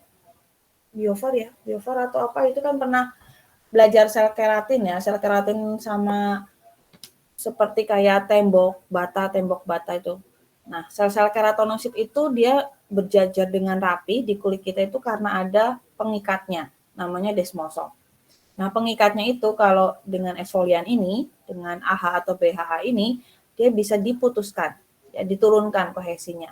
biovar atau apa itu kan pernah belajar sel keratin ya, sel keratin sama seperti kayak tembok bata itu. Nah, sel-sel keratinosit itu dia berjajar dengan rapi di kulit kita itu karena ada pengikatnya, namanya desmosom. Nah, pengikatnya itu kalau dengan eksfolian ini, dengan AHA atau BHA ini, dia bisa diputuskan, ya diturunkan kohesinya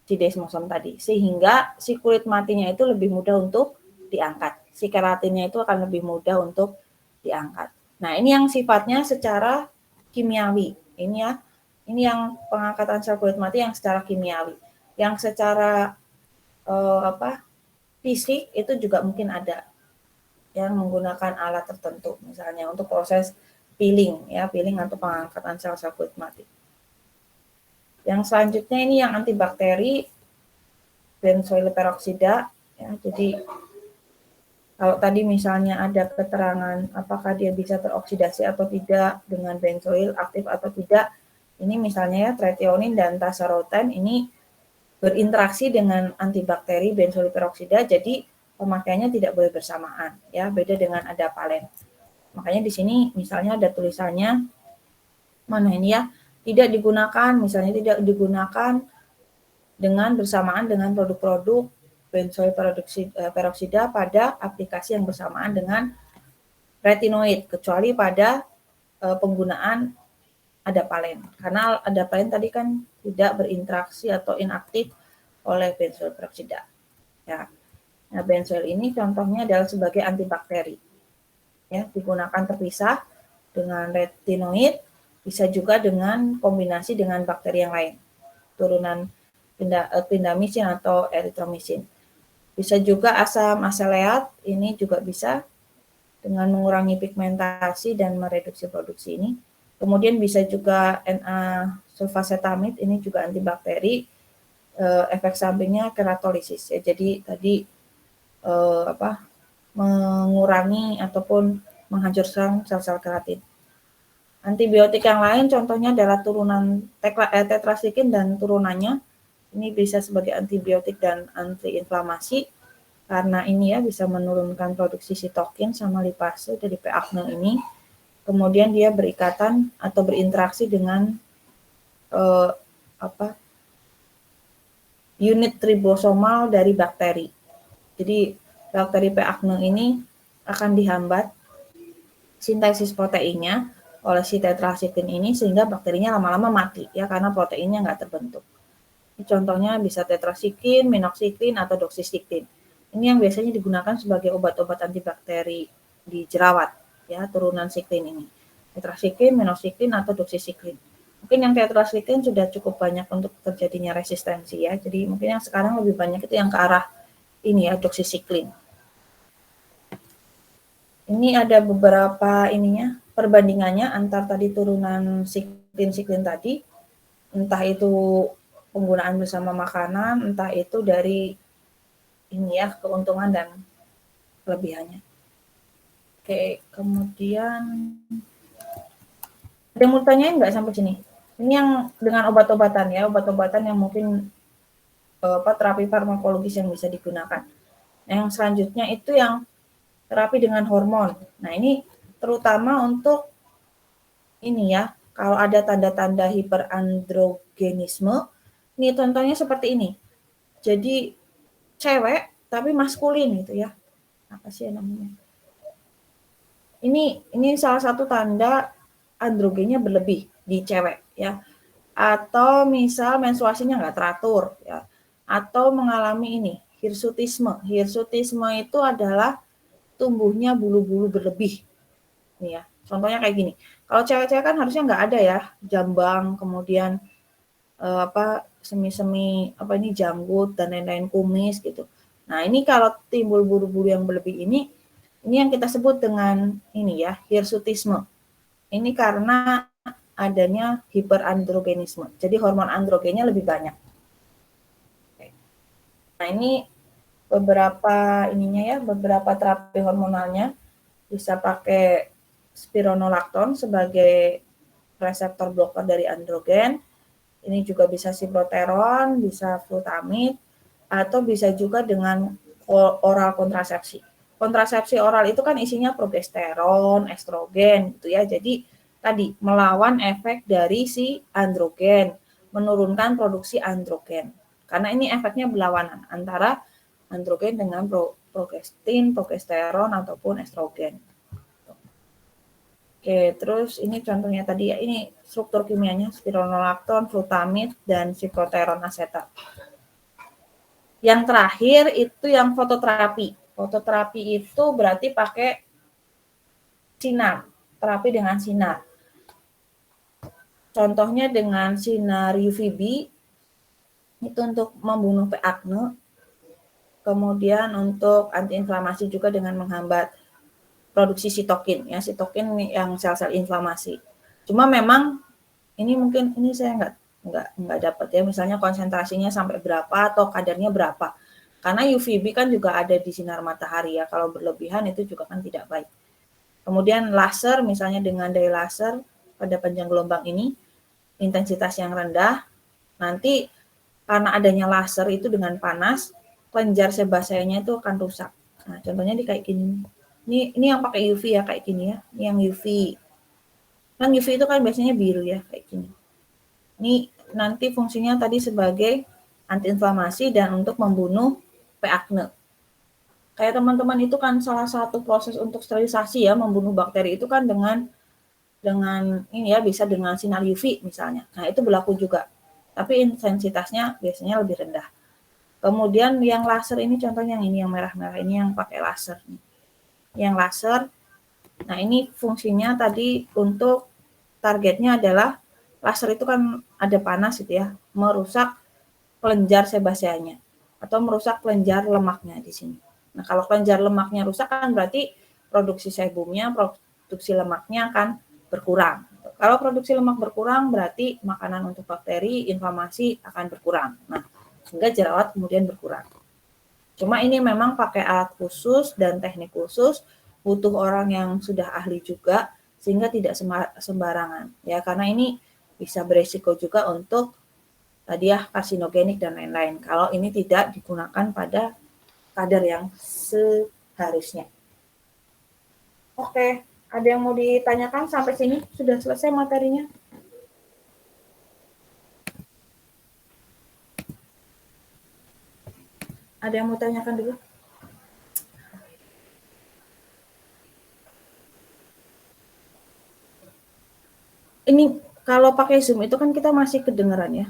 si desmosom tadi, sehingga si kulit matinya itu lebih mudah untuk diangkat. Si keratinnya itu akan lebih mudah untuk diangkat. Nah, ini yang sifatnya secara kimiawi. Ini ya Ini yang pengangkatan sel kulit mati yang secara kimiawi. Yang secara fisik itu juga mungkin ada yang menggunakan alat tertentu, misalnya untuk proses peeling atau pengangkatan sel-sel kulit mati. Yang selanjutnya ini yang antibakteri, benzoyl peroksida, ya. Jadi kalau tadi misalnya ada keterangan apakah dia bisa teroksidasi atau tidak dengan benzoyl, aktif atau tidak, ini misalnya ya tretionin dan tazarotene ini berinteraksi dengan antibakteri benzoyl peroksida, jadi pemakaiannya tidak boleh bersamaan, ya, beda dengan adapalen. Makanya di sini misalnya ada tulisannya mana ini ya, tidak digunakan, misalnya tidak digunakan dengan bersamaan dengan produk-produk benzoyl peroksida pada aplikasi yang bersamaan dengan retinoid, kecuali pada penggunaan adapalen. Karena adapalen tadi kan tidak berinteraksi atau inaktif oleh benzoyl peroksida. Ya. Nah, benzoyl ini contohnya adalah sebagai antibakteri. Ya, digunakan terpisah dengan retinoid, bisa juga dengan kombinasi dengan bakteri yang lain, turunan clindamycin atau erythromycin. Bisa juga asam aseleat, ini juga bisa dengan mengurangi pigmentasi dan mereduksi produksi ini. Kemudian bisa juga Na-sulfacetamid, ini juga antibakteri, efek sampingnya keratolisis. Ya, jadi tadi mengurangi ataupun menghancurkan sel-sel keratin. Antibiotik yang lain contohnya adalah turunan tetrasikline dan turunannya. Ini bisa sebagai antibiotik dan antiinflamasi karena ini ya bisa menurunkan produksi sitokin sama lipase dari P. acne ini. Kemudian dia berikatan atau berinteraksi dengan unit ribosomal dari bakteri. Jadi bakteri P. acne ini akan dihambat sintesis proteinnya oleh si tetrasikline ini sehingga bakterinya lama-lama mati ya karena proteinnya nggak terbentuk. Ini contohnya bisa tetrasikline, minoxidil atau doxycycline. Ini yang biasanya digunakan sebagai obat-obat antibakteri di jerawat ya, turunan siklin ini. Tetrasikline, minoxidil atau doxycycline. Mungkin yang tetrasikline sudah cukup banyak untuk terjadinya resistensi ya. Jadi mungkin yang sekarang lebih banyak itu yang ke arah ini ya, doxycycline. Ini ada beberapa ininya perbandingannya antar tadi turunan siklin tadi, entah itu penggunaan bersama makanan, entah itu dari ini ya keuntungan dan kelebihannya. Oke, kemudian ada yang mau tanyain nggak sampai sini? Ini yang dengan obat-obatan ya, obat-obatan yang mungkin terapi farmakologis yang bisa digunakan. Nah, yang selanjutnya itu yang terapi dengan hormon. Nah, ini terutama untuk ini ya, kalau ada tanda-tanda hiperandrogenisme, ini contohnya seperti ini. Jadi cewek tapi maskulin gitu ya. Apa sih namanya? Ini salah satu tanda androgennya berlebih di cewek ya. Atau misal menstruasinya nggak teratur ya. Atau mengalami ini, hirsutisme. Hirsutisme itu adalah tumbuhnya bulu-bulu berlebih. Nih ya, contohnya kayak gini. Kalau cewek-cewek kan harusnya nggak ada ya, jambang, kemudian semi-semi janggut dan lain-lain, kumis gitu. Nah, ini kalau timbul bulu-bulu yang berlebih ini yang kita sebut dengan ini ya, hirsutisme. Ini karena adanya hiperandrogenisme. Jadi hormon androgennya lebih banyak. Nah, ini beberapa ininya ya, beberapa terapi hormonalnya. Bisa pakai spironolakton sebagai reseptor blocker dari androgen. Ini juga bisa siploteron, bisa flutamid, atau bisa juga dengan oral kontrasepsi. Kontrasepsi oral itu kan isinya progesteron, estrogen gitu ya. Jadi tadi melawan efek dari si androgen, menurunkan produksi androgen. Karena ini efeknya berlawanan antara androgen dengan progestin, progesteron ataupun estrogen. Oke, terus ini contohnya tadi ya, ini struktur kimianya spironolakton, flutamid, dan siploteron asetat. Yang terakhir itu yang fototerapi. Fototerapi itu berarti pakai sinar, terapi dengan sinar. Contohnya dengan sinar UVB itu untuk membunuh P. acne, kemudian untuk antiinflamasi juga dengan menghambat produksi sitokin, ya sitokin yang sel-sel inflamasi. Cuma memang ini mungkin ini saya nggak dapat ya, misalnya konsentrasinya sampai berapa atau kadarnya berapa. Karena UVB kan juga ada di sinar matahari ya, kalau berlebihan itu juga kan tidak baik. Kemudian laser, misalnya dengan daya laser pada panjang gelombang ini, intensitas yang rendah, nanti karena adanya laser itu dengan panas, kelenjar sebasenya itu akan rusak. Nah, contohnya di kayak gini. Ini yang pakai UV ya, kayak gini ya. Ini yang UV. Kan UV itu kan biasanya biru ya, kayak gini. Ini nanti fungsinya tadi sebagai antiinflamasi dan untuk membunuh P. acne. Kayak teman-teman itu kan salah satu proses untuk sterilisasi ya, membunuh bakteri itu kan dengan ini ya, bisa dengan sinar UV misalnya. Nah, itu berlaku juga. Tapi intensitasnya biasanya lebih rendah. Kemudian yang laser ini contohnya yang ini, yang merah-merah ini yang pakai laser. Yang laser, nah ini fungsinya tadi untuk targetnya adalah laser itu kan ada panas gitu ya, merusak kelenjar sebasianya atau merusak kelenjar lemaknya di sini. Nah, kalau kelenjar lemaknya rusak kan berarti produksi sebumnya, produksi lemaknya akan berkurang. Kalau produksi lemak berkurang berarti makanan untuk bakteri, inflamasi akan berkurang. Nah, sehingga jerawat kemudian berkurang. Cuma ini memang pakai alat khusus dan teknik khusus, butuh orang yang sudah ahli juga, sehingga tidak sembarangan. Ya, karena ini bisa beresiko juga untuk tadi ya karsinogenik dan lain-lain. Kalau ini tidak digunakan pada kadar yang seharusnya. Oke, ada yang mau ditanyakan sampai sini? Sudah selesai materinya? Ada yang mau tanyakan dulu? Ini kalau pakai Zoom itu kan kita masih kedengeran ya.